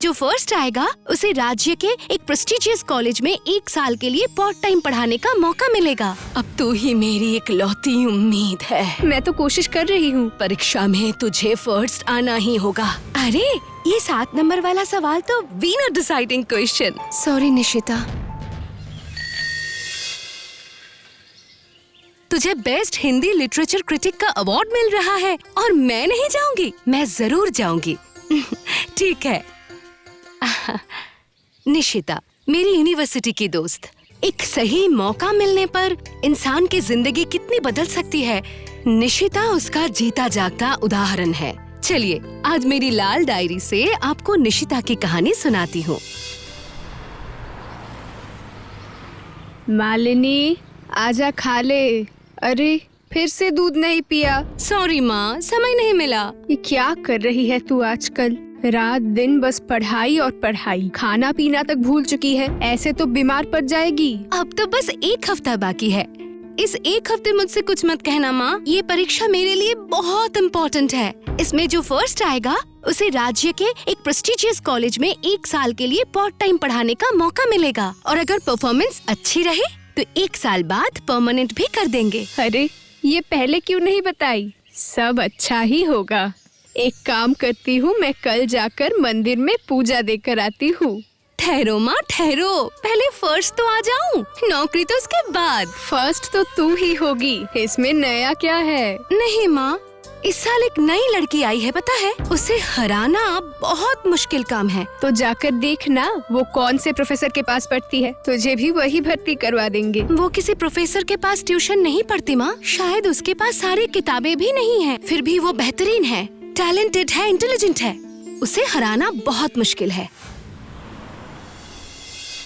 जो फर्स्ट आएगा उसे राज्य के एक प्रेस्टिजियस कॉलेज में 1 साल के लिए पार्ट टाइम पढ़ाने का मौका मिलेगा। अब तू ही मेरी इकलौती उम्मीद है। मैं तो कोशिश कर रही हूँ। परीक्षा में तुझे फर्स्ट आना ही होगा। अरे ये 7 नंबर वाला सवाल तो winner deciding question. Sorry Nishita. तुझे बेस्ट हिंदी लिटरेचर क्रिटिक का अवार्ड मिल रहा है और मैं नहीं जाऊंगी? मैं जरूर जाऊंगी। ठीक है। निशिता मेरी यूनिवर्सिटी की दोस्त। एक सही मौका मिलने पर इंसान की जिंदगी कितनी बदल सकती है, निशिता उसका जीता जागता उदाहरण है। चलिए आज मेरी लाल डायरी से आपको निशिता की कहानी सुनाती हूँ। मालिनी आजा खा ले। अरे फिर से दूध नहीं पिया। सॉरी माँ, समय नहीं मिला। ये क्या कर रही है तू आजकल? रात दिन बस पढ़ाई और पढ़ाई, खाना पीना तक भूल चुकी है। ऐसे तो बीमार पड़ जाएगी। अब तो बस 1 हफ्ता बाकी है। इस 1 हफ्ते मुझसे कुछ मत कहना माँ। ये परीक्षा मेरे लिए बहुत इम्पोर्टेंट है। इसमें जो फर्स्ट आएगा उसे राज्य के एक प्रेस्टिजियस कॉलेज में 1 साल के लिए पार्ट टाइम पढ़ाने का मौका मिलेगा और अगर परफॉर्मेंस अच्छी रहे तो 1 साल बाद परमानेंट भी कर देंगे। अरे ये पहले क्यों नहीं बताई? सब अच्छा ही होगा। एक काम करती हूँ, मैं कल जाकर मंदिर में पूजा देकर आती हूँ। ठहरो माँ ठहरो, पहले फर्स्ट तो आ जाऊँ, नौकरी तो उसके बाद। फर्स्ट तो तू ही होगी, इसमें नया क्या है? नहीं माँ, इस साल एक नई लड़की आई है पता है, उसे हराना बहुत मुश्किल काम है। तो जाकर देखना वो कौन से प्रोफेसर के पास पढ़ती है, तुझे भी वही भर्ती करवा देंगे। वो किसी प्रोफेसर के पास ट्यूशन नहीं पढ़ती माँ, शायद उसके पास सारी किताबें भी नहीं है, फिर भी वो बेहतरीन है, टैलेंटेड है, इंटेलिजेंट है। उसे हराना बहुत मुश्किल है।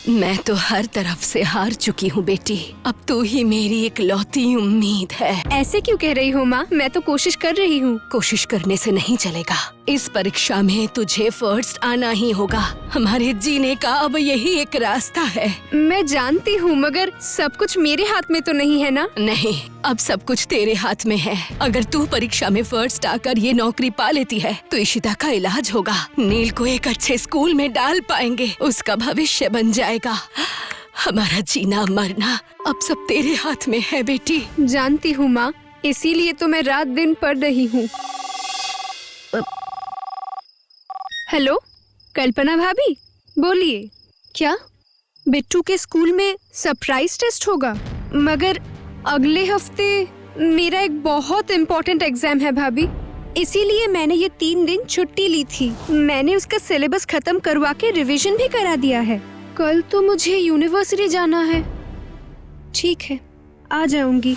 मैं तो हर तरफ से हार चुकी हूँ बेटी, अब तू ही मेरी इकलौती उम्मीद है। ऐसे क्यों कह रही हो माँ? मैं तो कोशिश कर रही हूँ। कोशिश करने से नहीं चलेगा। इस परीक्षा में तुझे फर्स्ट आना ही होगा। हमारे जीने का अब यही एक रास्ता है। मैं जानती हूँ, मगर सब कुछ मेरे हाथ में तो नहीं है ना? नहीं, अब सब कुछ तेरे हाथ में है। अगर तू परीक्षा में फर्स्ट आकर ये नौकरी पा लेती है तो इशिता का इलाज होगा, नील को एक अच्छे स्कूल में डाल पाएंगे, उसका भविष्य बन जाएगा। हमारा जीना मरना अब सब तेरे हाथ में है बेटी। जानती हूँ माँ, इसीलिए तो मैं रात दिन पढ़ रही हूँ। हेलो कल्पना भाभी, बोलिए। क्या बिट्टू के स्कूल में सरप्राइज टेस्ट होगा? मगर अगले हफ्ते मेरा एक बहुत इम्पोर्टेंट एग्जाम है भाभी, इसीलिए मैंने ये 3 दिन छुट्टी ली थी। मैंने उसका सिलेबस खत्म करवा के रिवीजन भी करा दिया है। कल तो मुझे यूनिवर्सिटी जाना है। ठीक है, आ जाऊंगी।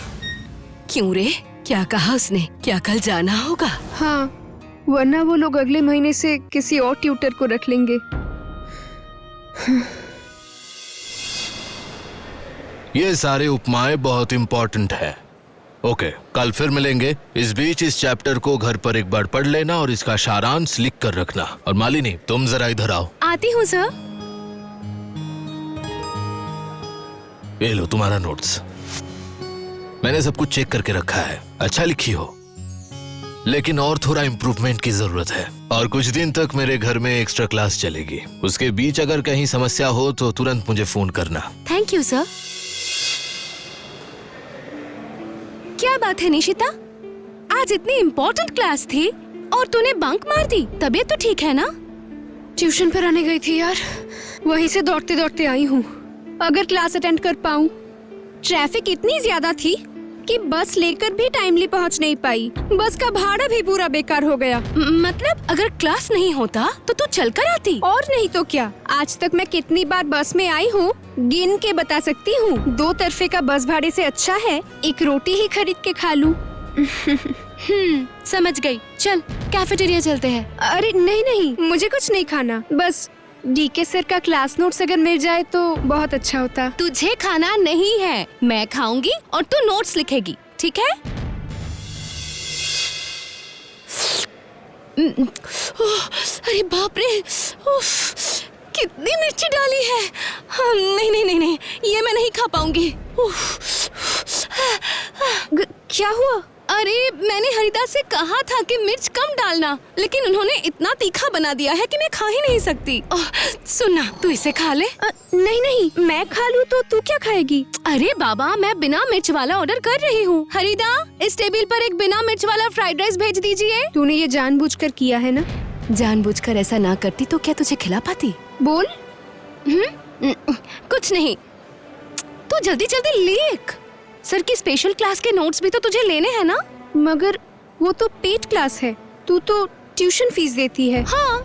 क्यों रे, क्या कहा उसने? क्या कल जाना होगा? हाँ, वरना वो लोग अगले महीने से किसी और ट्यूटर को रख लेंगे। ये सारे उपमाएं बहुत इम्पोर्टेंट है। ओके, कल फिर मिलेंगे। इस बीच इस चैप्टर को घर पर एक बार पढ़ लेना और इसका सारांश लिख कर रखना। और मालिनी, तुम जरा इधर आओ। आती हूँ सर। ये लो तुम्हारा नोट्स। मैंने सब कुछ चेक करके रखा है, अच्छा लिखी हो, लेकिन और थोड़ा इम्प्रूवमेंट की जरूरत है। और कुछ दिन तक मेरे घर में एक्स्ट्रा क्लास चलेगी। उसके बीच अगर कहीं समस्या हो तो तुरंत मुझे फोन करना। Thank you sir. क्या बात है निशिता, आज इतनी इम्पोर्टेंट क्लास थी और तूने बंक मार दी। तबीयत तो ठीक है ना? ट्यूशन पर आने गई थी यार, वहीं से दौड़ते दौड़ते आई हूँ। अगर क्लास अटेंड कर पाऊँ। ट्रैफिक इतनी ज्यादा थी कि बस लेकर भी टाइमली पहुँच नहीं पाई। बस का भाड़ा भी पूरा बेकार हो गया। मतलब अगर क्लास नहीं होता तो तू चल कर आती? और नहीं तो क्या, आज तक मैं कितनी बार बस में आई हूँ गिन के बता सकती हूँ। 2 तरफे का बस भाड़े से अच्छा है एक रोटी ही खरीद के खा लूँ। समझ गई, चल कैफेटेरिया चलते हैं। अरे नहीं नहीं, मुझे कुछ नहीं खाना, बस डीके सर का क्लास नोट्स अगर मिल जाए तो बहुत अच्छा होता। तुझे खाना नहीं है, मैं खाऊंगी और तू नोट्स लिखेगी, ठीक है? अरे बाप रे, कितनी मिर्ची डाली है। नहीं नहीं नहीं नहीं, ये मैं नहीं खा पाऊंगी। क्या हुआ? अरे मैंने हरिदा से कहा था कि मिर्च कम डालना, लेकिन उन्होंने इतना तीखा बना दिया है कि मैं खा ही नहीं सकती। सुनना, तू इसे खा ले। नहीं नहीं, मैं खा लूँ तो तू क्या खाएगी? अरे बाबा, मैं बिना मिर्च वाला ऑर्डर कर रही हूँ। हरिदा, इस टेबल पर एक बिना मिर्च वाला फ्राइड राइस भेज दीजिए। तूने ये जानबूझकर किया है ना? जानबूझकर ऐसा ना करती तो क्या तुझे खिला पाती? बोल। कुछ नहीं, तू जल्दी जल्दी लिख। सर की स्पेशल क्लास के नोट्स भी तो तुझे लेने हैं ना? मगर वो तो पेड क्लास है, तू तो ट्यूशन फीस देती है। हाँ,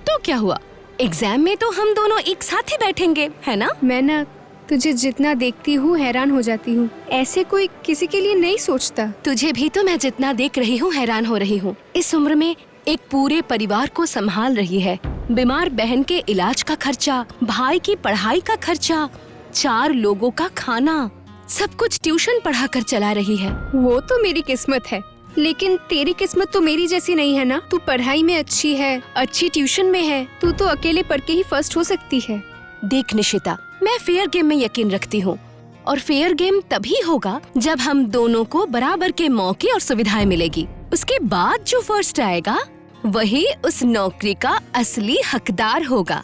तो क्या हुआ? एग्जाम में तो हम दोनों एक साथ ही बैठेंगे, है ना? मैं ना तुझे जितना देखती हूँ हैरान हो जाती हूँ। ऐसे कोई किसी के लिए नहीं सोचता। तुझे भी तो मैं जितना देख रही हूँ हैरान हो रही हूँ। इस उम्र में एक पूरे परिवार को संभाल रही है। बीमार बहन के इलाज का खर्चा, भाई की पढ़ाई का खर्चा, 4 लोगों का खाना, सब कुछ ट्यूशन पढ़ा कर चला रही है। वो तो मेरी किस्मत है, लेकिन तेरी किस्मत तो मेरी जैसी नहीं है ना। तू पढ़ाई में अच्छी है, अच्छी ट्यूशन में है, तू तो अकेले पढ़ के ही फर्स्ट हो सकती है। देख निशिता, मैं फेयर गेम में यकीन रखती हूँ, और फेयर गेम तभी होगा जब हम दोनों को बराबर के मौके और सुविधाएं मिलेगी। उसके बाद जो फर्स्ट आएगा वही उस नौकरी का असली हकदार होगा।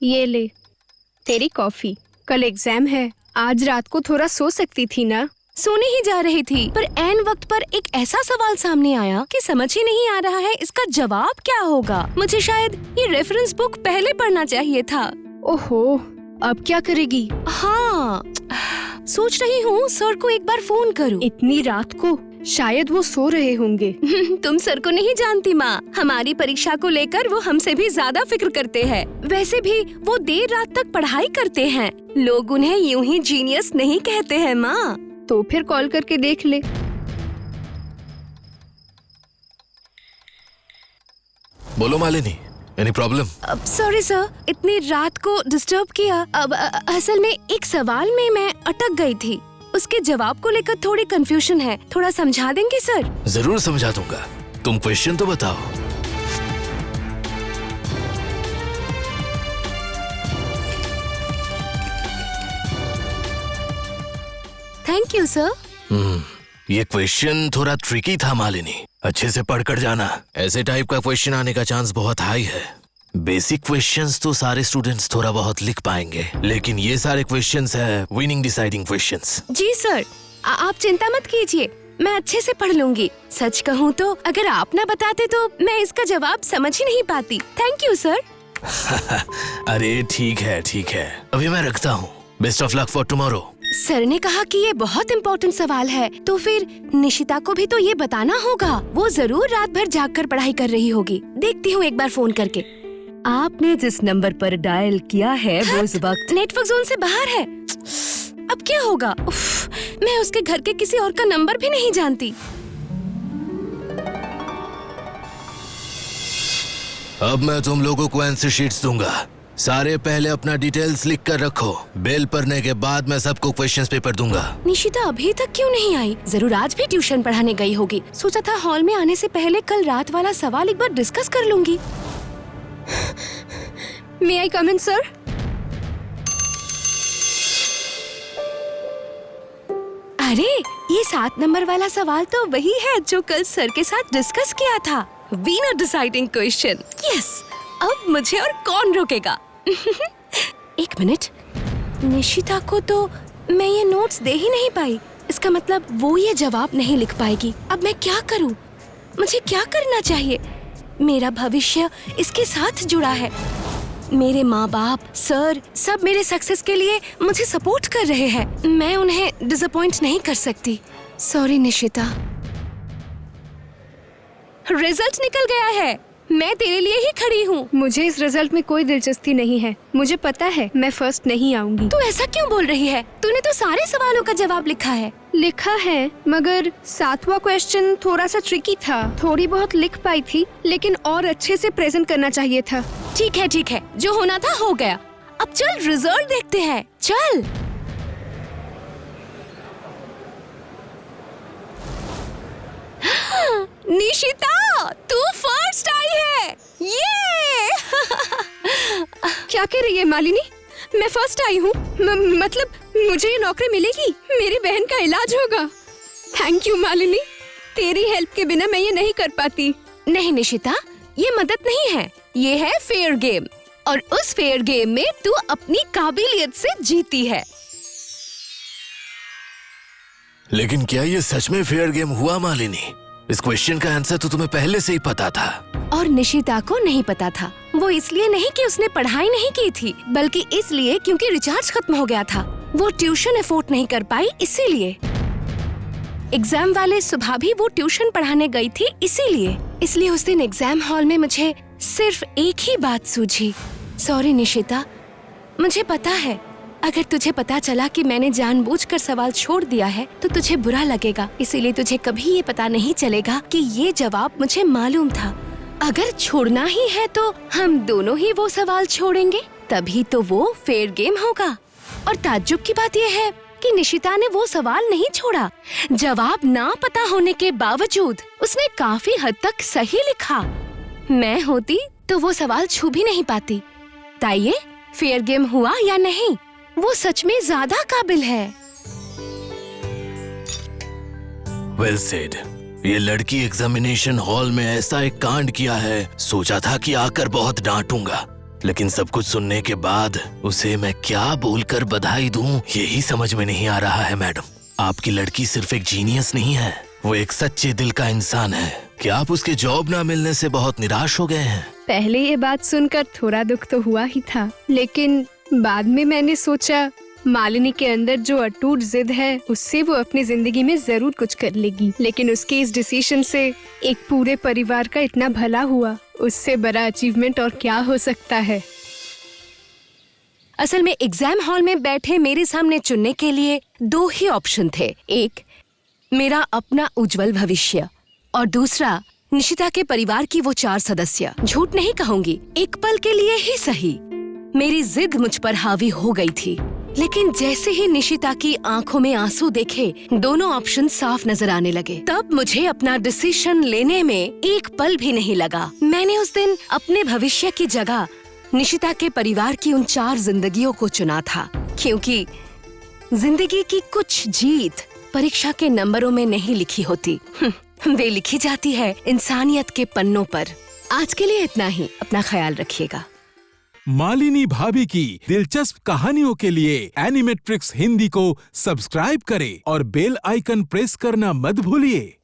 ये ले तेरी कॉफी। कल एग्जाम है, आज रात को थोड़ा सो सकती थी ना? सोने ही जा रही थी, पर ऐन वक्त पर एक ऐसा सवाल सामने आया कि समझ ही नहीं आ रहा है इसका जवाब क्या होगा। मुझे शायद ये रेफरेंस बुक पहले पढ़ना चाहिए था। ओहो, अब क्या करेगी? हाँ, सोच रही हूँ सर को एक बार फोन करूँ। इतनी रात को? शायद वो सो रहे होंगे। तुम सर को नहीं जानती माँ, हमारी परीक्षा को लेकर वो हमसे भी ज्यादा फिक्र करते हैं। वैसे भी वो देर रात तक पढ़ाई करते हैं। लोग उन्हें यूं ही जीनियस नहीं कहते हैं माँ। तो फिर कॉल करके देख ले। बोलो Malini, any problem? Sorry sir, इतनी रात को डिस्टर्ब किया। अब असल में एक सवाल में मैं अटक गई थी, उसके जवाब को लेकर थोड़ी कंफ्यूजन है। थोड़ा समझा देंगे सर? जरूर समझा दूंगा, तुम क्वेश्चन तो बताओ। Thank you sir. ये क्वेश्चन थोड़ा ट्रिकी था मालिनी, अच्छे से पढ़कर जाना। ऐसे टाइप का क्वेश्चन आने का चांस बहुत हाई है। बेसिक क्वेश्चंस तो सारे स्टूडेंट्स थोड़ा बहुत लिख पाएंगे, लेकिन ये सारे क्वेश्चंस है विनिंग डिसाइडिंग क्वेश्चंस। जी सर, आप चिंता मत कीजिए, मैं अच्छे से पढ़ लूंगी। सच कहूँ तो अगर आप ना बताते तो मैं इसका जवाब समझ ही नहीं पाती। Thank you sir. अरे ठीक है, अभी मैं रखता हूँ। Best of luck for tomorrow. Sir ने कहा कि ये बहुत इम्पोर्टेंट सवाल है, तो फिर निशिता को भी तो ये बताना होगा। वो जरूर रात भर जागकर पढ़ाई कर रही होगी। देखती हूँ एक बार फोन करके। आपने जिस नंबर पर डायल किया है वो इस वक्त नेटवर्क जोन से बाहर है। अब क्या होगा? उफ, मैं उसके घर के किसी और का नंबर भी नहीं जानती। अब मैं तुम लोगों को आंसर शीट्स दूंगा। सारे पहले अपना डिटेल्स लिख कर रखो। बेल पढ़ने के बाद मैं सबको क्वेश्चंस पेपर दूंगा। निशिता अभी तक क्यों नहीं आई? जरूर आज भी ट्यूशन पढ़ाने गई होगी। सोचा था हॉल में आने से पहले कल रात वाला सवाल एक बार डिस्कस कर लूंगी। May I come in, sir? अरे ये 7 नंबर वाला सवाल तो वही है जो कल सर के साथ डिस्कस किया था। Winner deciding question. यस, अब मुझे और कौन रोकेगा? एक मिनट, निशिता को तो मैं ये नोट्स दे ही नहीं पाई। इसका मतलब वो ये जवाब नहीं लिख पाएगी। अब मैं क्या करूं? मुझे क्या करना चाहिए? मेरा भविष्य इसके साथ जुड़ा है। मेरे माँ बाप, सर, सब मेरे सक्सेस के लिए मुझे सपोर्ट कर रहे हैं। मैं उन्हें डिसअपॉइंट नहीं कर सकती। सॉरी निशिता। रिजल्ट निकल गया है, मैं तेरे लिए ही खड़ी हूँ। मुझे इस रिजल्ट में कोई दिलचस्पी नहीं है। मुझे पता है मैं फर्स्ट नहीं आऊंगी। तू ऐसा क्यों बोल रही है? तूने तो सारे सवालों का जवाब लिखा है। लिखा है, मगर 7वां क्वेश्चन थोड़ा सा ट्रिकी था। थोड़ी बहुत लिख पाई थी, लेकिन और अच्छे से प्रेजेंट करना चाहिए था। ठीक है, जो होना था हो गया। अब चल रिजल्ट देखते हैं। चल। निशिता, तू फर्स्ट आई है। ये क्या कह रही है मालिनी? मैं फर्स्ट आई हूँ? मतलब मुझे ये नौकरी मिलेगी, मेरी बहन का इलाज होगा। थैंक यू मालिनी, तेरी हेल्प के बिना मैं ये नहीं कर पाती। नहीं निशिता, ये मदद नहीं है, ये है फेयर गेम, और उस फेयर गेम में तू अपनी काबिलियत से जीती है। लेकिन क्या ये सच में फेयर गेम हुआ मालिनी? इस क्वेश्चन का आंसर तो तुम्हें पहले से ही पता था। और निशिता को नहीं पता था। वो इसलिए नहीं कि उसने पढ़ाई नहीं की थी, बल्कि इसलिए क्योंकि रिचार्ज खत्म हो गया था। वो ट्यूशन अफोर्ड नहीं कर पाई, इसीलिए। एग्जाम वाले सुबह भी वो ट्यूशन पढ़ाने गई थी, इसलिए उस दिन एग्जाम हॉल में मुझे सिर्फ एक ही बात सूझी। सॉरी निशिता, मुझे पता है अगर तुझे पता चला कि मैंने जानबूझकर सवाल छोड़ दिया है तो तुझे बुरा लगेगा, इसीलिए तुझे कभी ये पता नहीं चलेगा कि ये जवाब मुझे मालूम था। अगर छोड़ना ही है तो हम दोनों ही वो सवाल छोड़ेंगे, तभी तो वो फेयर गेम होगा। और ताज्जुब की बात यह है कि निशिता ने वो सवाल नहीं छोड़ा। जवाब ना पता होने के बावजूद उसने काफी हद तक सही लिखा। मैं होती तो वो सवाल छू भी नहीं पाती। बताइए, फेयर गेम हुआ या नहीं? वो सच में ज्यादा काबिल है। Well said. ये लड़की एग्जामिनेशन हॉल में ऐसा एक कांड किया है, सोचा था कि आकर बहुत डांटूंगा, लेकिन सब कुछ सुनने के बाद उसे मैं क्या बोलकर बधाई दूं, यही समझ में नहीं आ रहा है। मैडम, आपकी लड़की सिर्फ एक जीनियस नहीं है, वो एक सच्चे दिल का इंसान है। क्या आप उसके जॉब ना मिलने से बहुत निराश हो गए हैं? पहले ये बात सुनकर थोड़ा दुख तो हुआ ही था, लेकिन बाद में मैंने सोचा मालिनी के अंदर जो अटूट जिद है उससे वो अपनी जिंदगी में जरूर कुछ कर लेगी। लेकिन उसके इस डिसीजन से एक पूरे परिवार का इतना भला हुआ, उससे बड़ा अचीवमेंट और क्या हो सकता है। असल में एग्जाम हॉल में बैठे मेरे सामने चुनने के लिए दो ही ऑप्शन थे। एक, मेरा अपना उज्जवल भविष्य, और दूसरा निशिता के परिवार की वो 4 सदस्य। झूठ नहीं कहूंगी, एक पल के लिए ही सही मेरी जिद मुझ पर हावी हो गई थी। लेकिन जैसे ही निशिता की आंखों में आंसू देखे, दोनों ऑप्शन साफ नजर आने लगे। तब मुझे अपना डिसीजन लेने में एक पल भी नहीं लगा। मैंने उस दिन अपने भविष्य की जगह निशिता के परिवार की उन 4 जिंदगियों को चुना था, क्योंकि जिंदगी की कुछ जीत परीक्षा के नंबरों में नहीं लिखी होती, वे लिखी जाती है इंसानियत के पन्नों पर। आज के लिए इतना ही, अपना ख्याल रखिएगा। मालिनी भाभी की दिलचस्प कहानियों के लिए एनिमेट्रिक्स हिंदी को सब्सक्राइब करें और बेल आइकन प्रेस करना मत भूलिए।